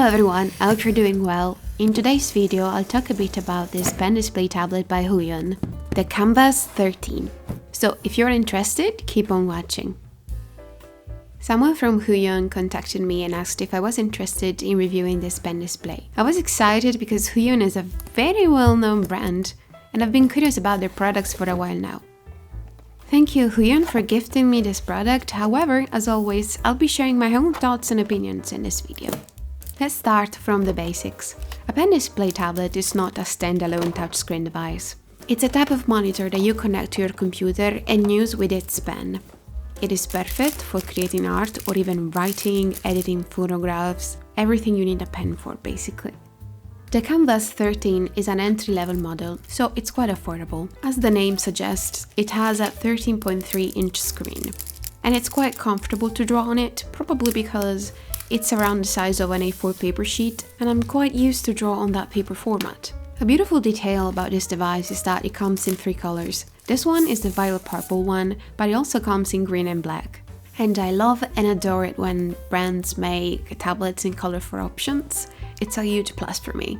Hello everyone, I hope you're doing well. In today's video, I'll talk a bit about this pen display tablet by Huion, the Canvas 13. So if you're interested, keep on watching. Someone from Huion contacted me and asked if I was interested in reviewing this pen display. I was excited because Huion is a very well-known brand, and I've been curious about their products for a while now. Thank you, Huion, for gifting me this product. However, as always, I'll be sharing my own thoughts and opinions in this video. Let's start from the basics. A pen display tablet is not a standalone touchscreen device. It's a type of monitor that you connect to your computer and use with its pen. It is perfect for creating art or even writing, editing photographs, everything you need a pen for, basically. The Canvas 13 is an entry-level model, so it's quite affordable. As the name suggests, it has a 13.3-inch screen, and it's quite comfortable to draw on it, probably because it's around the size of an A4 paper sheet, and I'm quite used to draw on that paper format. A beautiful detail about this device is that it comes in 3 colors. This one is the violet purple one, but it also comes in green and black. And I love and adore it when brands make tablets in colorful options. It's a huge plus for me.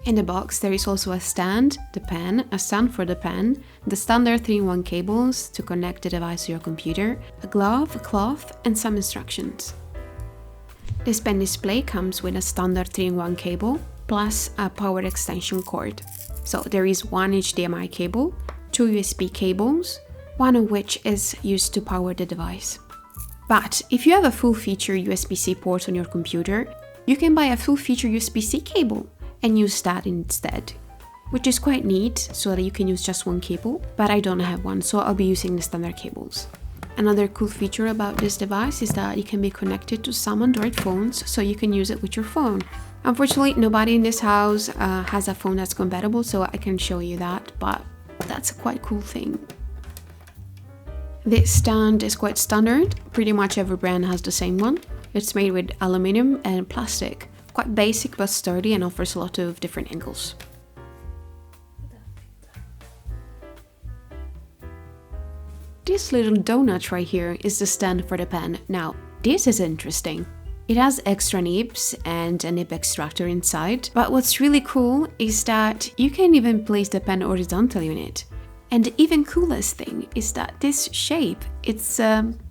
In the box there is also a stand, the pen, a stand for the pen, the standard 3-in-1 cables to connect the device to your computer, a glove, a cloth, and some instructions. This pen display comes with a standard 3-in-1 cable plus a power extension cord. So there is one HDMI cable, 2 USB cables, one of which is used to power the device. But if you have a full-feature USB-C port on your computer, you can buy a full-feature USB-C cable and use that instead, which is quite neat so that you can use just one cable, but I don't have one, so I'll be using the standard cables. Another cool feature about this device is that it can be connected to some Android phones, so you can use it with your phone. Unfortunately, nobody in this house has a phone that's compatible, so I can show you that, but that's a quite cool thing. This stand is quite standard, pretty much every brand has the same one. It's made with aluminum and plastic, quite basic but sturdy and offers a lot of different angles. This little donut right here is the stand for the pen. Now, this is interesting. It has extra nibs and a nib extractor inside, but what's really cool is that you can even place the pen horizontally on it. And the even coolest thing is that this shape, it's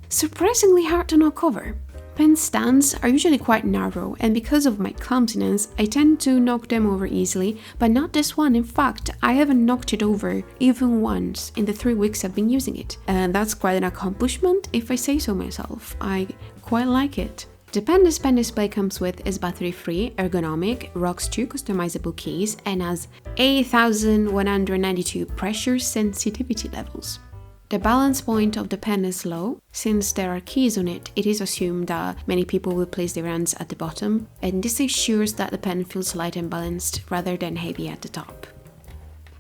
surprisingly hard to knock over. Pen stands are usually quite narrow, and because of my clumsiness, I tend to knock them over easily, but not this one. In fact, I haven't knocked it over even once in the 3 weeks I've been using it. And that's quite an accomplishment if I say so myself. I quite like it. The pen this pen display comes with is battery-free, ergonomic, rocks 2 customizable keys, and has 8,192 pressure sensitivity levels. The balance point of the pen is low. Since there are keys on it, it is assumed that many people will place their hands at the bottom, and this ensures that the pen feels light and balanced rather than heavy at the top.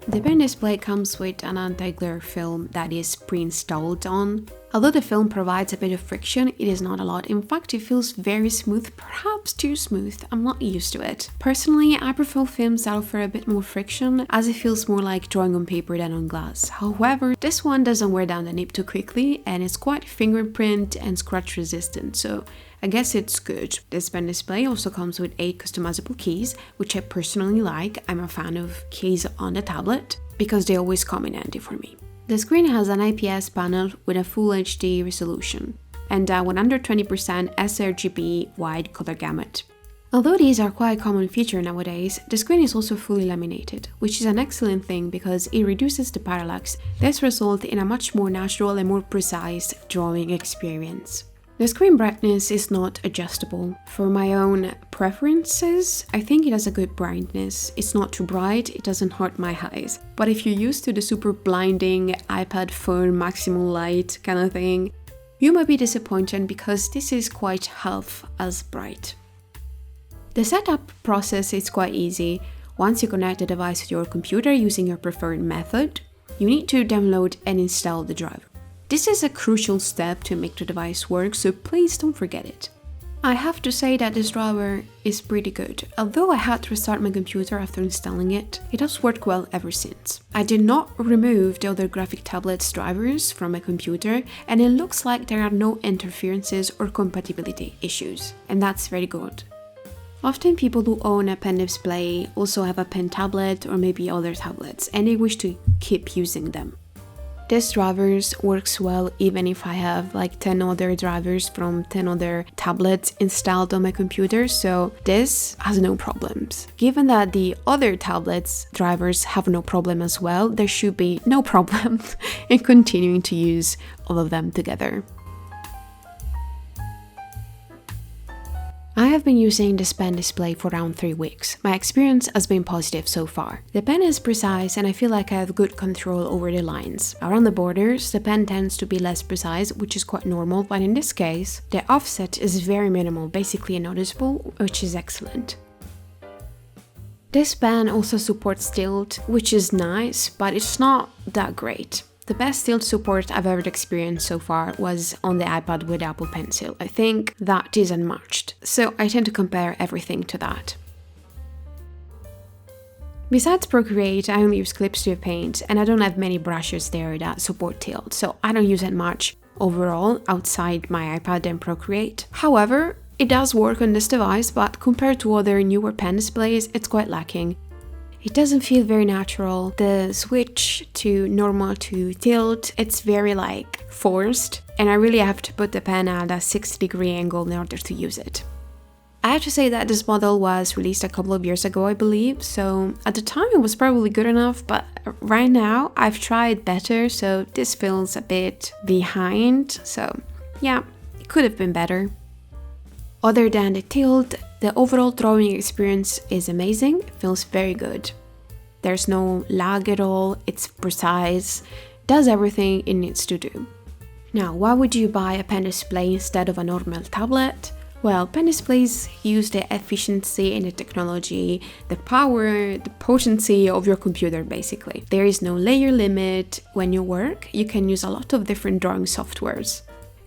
The pen display comes with an anti-glare film that is pre-installed on. Although the film provides a bit of friction, it is not a lot. In fact, it feels very smooth, perhaps too smooth. I'm not used to it. Personally, I prefer films that offer a bit more friction, as it feels more like drawing on paper than on glass. However, this one doesn't wear down the nib too quickly, and it's quite fingerprint and scratch resistant, so I guess it's good. This pen display also comes with 8 customizable keys, which I personally like. I'm a fan of keys on the tablet, because they always come in handy for me. The screen has an IPS panel with a Full HD resolution and a 120% sRGB wide color gamut. Although these are quite a common feature nowadays, the screen is also fully laminated, which is an excellent thing because it reduces the parallax. This results in a much more natural and more precise drawing experience. The screen brightness is not adjustable. For my own preferences, I think it has a good brightness. It's not too bright, it doesn't hurt my eyes. But if you're used to the super blinding iPad phone maximum light kind of thing, you might be disappointed because this is quite half as bright. The setup process is quite easy. Once you connect the device to your computer using your preferred method, you need to download and install the driver. This is a crucial step to make the device work, so please don't forget it. I have to say that this driver is pretty good. Although I had to restart my computer after installing it, it has worked well ever since. I did not remove the other graphic tablet's drivers from my computer, and it looks like there are no interferences or compatibility issues, and that's very good. Often people who own a pen display also have a pen tablet or maybe other tablets, and they wish to keep using them. This drivers works well even if I have like 10 other drivers from 10 other tablets installed on my computer, so this has no problems. Given that the other tablets drivers have no problem as well, there should be no problem in continuing to use all of them together. I have been using this pen display for around 3 weeks. My experience has been positive so far. The pen is precise and I feel like I have good control over the lines. Around the borders, the pen tends to be less precise, which is quite normal, but in this case, the offset is very minimal, basically unnoticeable, which is excellent. This pen also supports tilt, which is nice, but it's not that great. The best tilt support I've ever experienced so far was on the iPad with Apple Pencil. I think that is unmatched, so I tend to compare everything to that. Besides Procreate, I only use Clip Studio Paint, and I don't have many brushes there that support tilt, so I don't use it much overall outside my iPad and Procreate. However, it does work on this device, but compared to other newer pen displays, it's quite lacking. It doesn't feel very natural. The switch to normal to tilt, it's very like forced, and I really have to put the pen at a 60-degree angle in order to use it. I have to say that this model was released a couple of years ago, I believe, so at the time it was probably good enough, but right now I've tried better, so this feels a bit behind, so yeah, it could have been better. Other than the tilt, the overall drawing experience is amazing, it feels very good. There's no lag at all, it's precise, does everything it needs to do. Now, why would you buy a pen display instead of a normal tablet? Well, pen displays use the efficiency and the technology, the power, the potency of your computer basically. There is no layer limit. When you work, you can use a lot of different drawing softwares.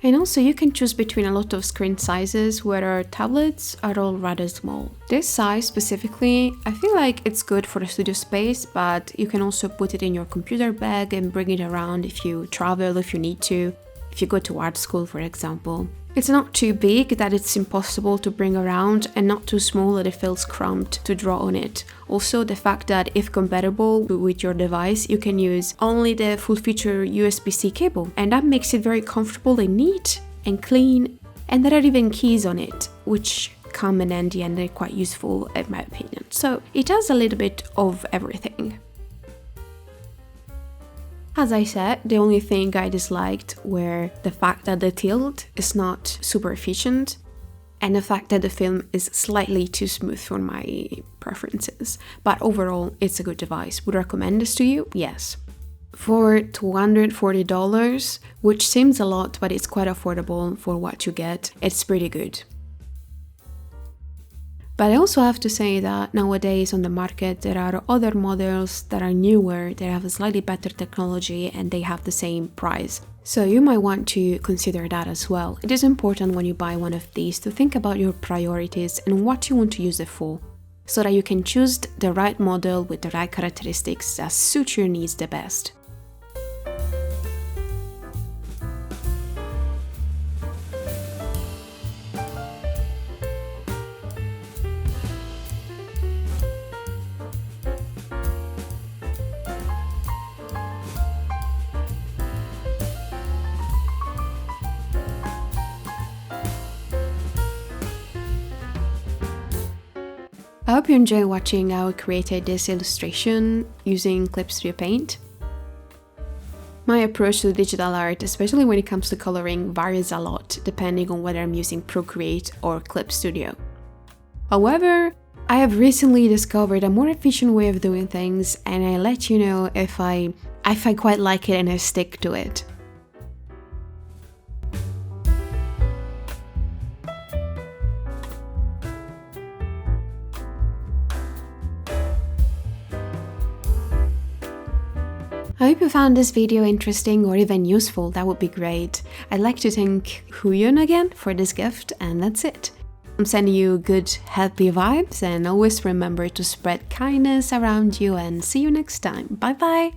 And also you can choose between a lot of screen sizes, where tablets are all rather small. This size specifically, I feel like it's good for the studio space, but you can also put it in your computer bag and bring it around if you travel, if you need to, if you go to art school, for example. It's not too big that it's impossible to bring around, and not too small that it feels cramped to draw on it. Also, the fact that if compatible with your device, you can use only the full-feature USB-C cable, and that makes it very comfortable and neat and clean, and there are even keys on it, which come in handy and they're quite useful in my opinion. So it has a little bit of everything. As I said, the only thing I disliked were the fact that the tilt is not super efficient and the fact that the film is slightly too smooth for my preferences. But overall, it's a good device. Would I recommend this to you? Yes. For $240, which seems a lot, but it's quite affordable for what you get, it's pretty good. But I also have to say that nowadays on the market there are other models that are newer, that have a slightly better technology and they have the same price. So you might want to consider that as well. It is important when you buy one of these to think about your priorities and what you want to use it for, so that you can choose the right model with the right characteristics that suit your needs the best. I hope you enjoy watching how I created this illustration using Clip Studio Paint. My approach to digital art, especially when it comes to coloring, varies a lot depending on whether I'm using Procreate or Clip Studio. However, I have recently discovered a more efficient way of doing things, and I'll let you know if I quite like it and I stick to it. I hope you found this video interesting or even useful, that would be great. I'd like to thank Huion again for this gift, and that's it. I'm sending you good, happy vibes, and always remember to spread kindness around you, and see you next time. Bye bye!